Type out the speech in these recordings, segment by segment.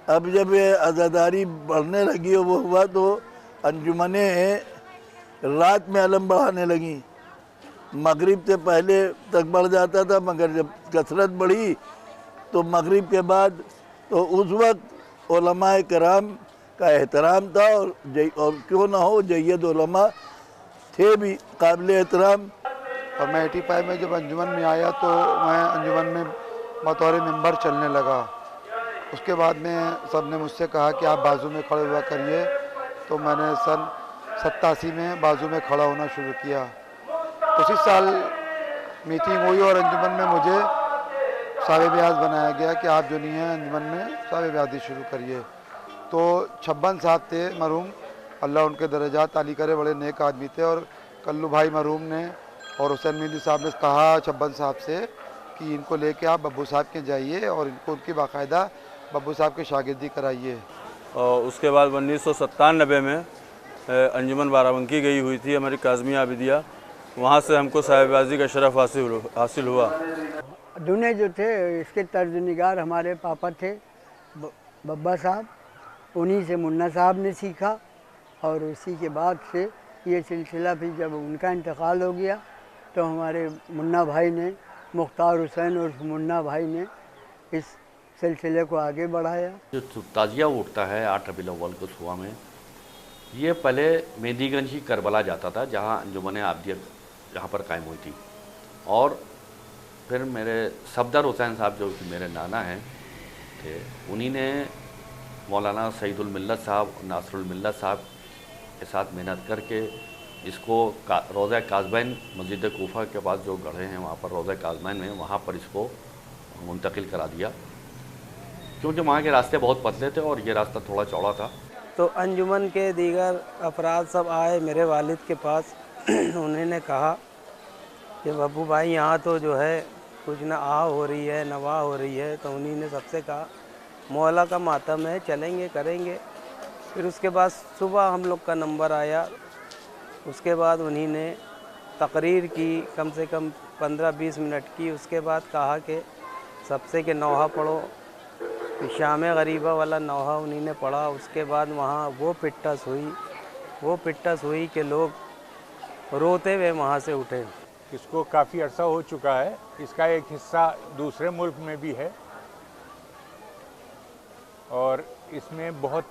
اب جب یہ عزاداری بڑھنے لگی وہ ہوا تو انجمنیں رات میں علم بڑھانے لگیں. مغرب سے پہلے تک بڑھ جاتا تھا، مگر جب کثرت بڑھی تو مغرب کے بعد تو اس وقت علماء کرام کا احترام تھا، اور کیوں نہ ہو جید علماء تھے بھی قابل احترام. اور میں 85 میں جب انجمن میں آیا تو میں انجمن میں بطور ممبر چلنے لگا. اس کے بعد میں سب نے مجھ سے کہا کہ آپ بازو میں کھڑے ہوا کریے، تو میں نے سن 87 میں بازو میں کھڑا ہونا شروع کیا. اسی سال میٹنگ ہوئی اور انجمن میں مجھے صاحب بیاض بنایا گیا کہ آپ جو نہیں ہیں انجمن میں صاحب بیاضی شروع کریے. تو چھبن صاحب تھے مرحوم، اللہ ان کے درجات عالی کرے، بڑے نیک آدمی تھے. اور کلو بھائی مرحوم نے اور حسین مہدی صاحب نے کہا چھبن صاحب سے کہ ان کو لے کے آپ ببو صاحب کے جائیے اور ان کو ان کی باقاعدہ ببو صاحب کی شاگردی کرائیے. اور اس کے بعد 1997 میں انجمن بارہ گئی ہوئی تھی ہماری کاظمی عابدیہ، وہاں سے ہم کو صاحب بیاضی کا شرف حاصل ہوا. دونے جو تھے اس کے طرز نگار ہمارے پاپا تھے ببا صاحب، انہی سے منا صاحب نے سیکھا. اور اسی کے بعد سے یہ سلسلہ بھی جب ان کا انتقال ہو گیا تو ہمارے منا بھائی نے، مختار حسین اور منا بھائی نے اس سلسلے کو آگے بڑھایا. جو تازیہ اٹھتا ہے 8 ربیع الاول کو صبح میں، یہ پہلے مہندی گنج ہی کربلا جاتا تھا جہاں انجمن عابدیہ جہاں پر قائم ہوئی تھی. اور پھر میرے صفدر حسین صاحب جو کہ میرے نانا ہیں تھے، انہی نے مولانا سعید الملت صاحب اور ناصر الملت صاحب کے ساتھ محنت کر کے اس کو روضہ کاظمین مسجد کوفہ کے پاس جو گڑھے ہیں وہاں پر روضہ کاظمین میں، وہاں پر اس کو منتقل کرا دیا، کیونکہ وہاں کے راستے بہت پتلے تھے اور یہ راستہ تھوڑا چوڑا تھا. تو انجمن کے دیگر افراد سب آئے میرے والد کے پاس. انہوں نے کہا کہ ببو بھائی یہاں تو جو ہے کچھ نہ آہ ہو رہی ہے نہ واہ ہو رہی ہے. تو انہی نے سب سے کہا مولا کا ماتم ہے، چلیں گے کریں گے. پھر اس کے بعد صبح ہم لوگ کا نمبر آیا. اس کے بعد انہی نے تقریر کی کم سے کم 15-20 منٹ کی. اس کے بعد کہا کہ سب سے کہ نوحہ پڑھو. شام غریبہ والا نوحہ انہی نے پڑھا. اس کے بعد وہاں وہ پٹس ہوئی کہ لوگ روتے ہوئے وہاں سے اٹھے. اس کو کافی عرصہ ہو چکا ہے. اس کا ایک حصہ دوسرے ملک میں بھی ہے اور اس میں بہت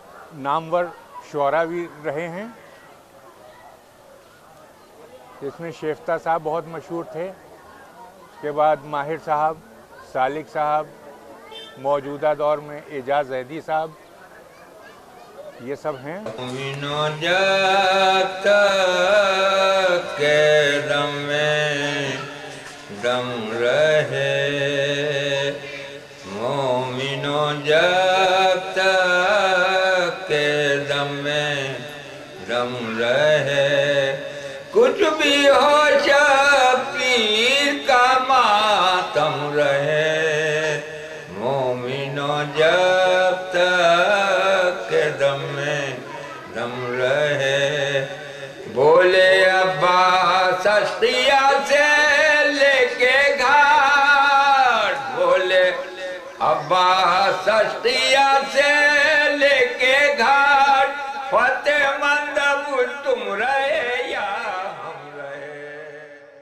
نامور شعراء بھی رہے ہیں. اس میں شیفتہ صاحب بہت مشہور تھے. اس کے بعد ماہر صاحب، سالک صاحب، موجودہ دور میں اعجاز زیدی صاحب، یہ سب ہیں. دم رہے مومنو جب تک کہ دم میں دم رہے. کچھ بھی ہو شبیر کا ماتم رہے مومنو جب تک کہ دم میں دم رہے. بولے عباس اشقیا سے عباس اشقیا سے لے کے گھاٹ فتح مند اب تم رہے.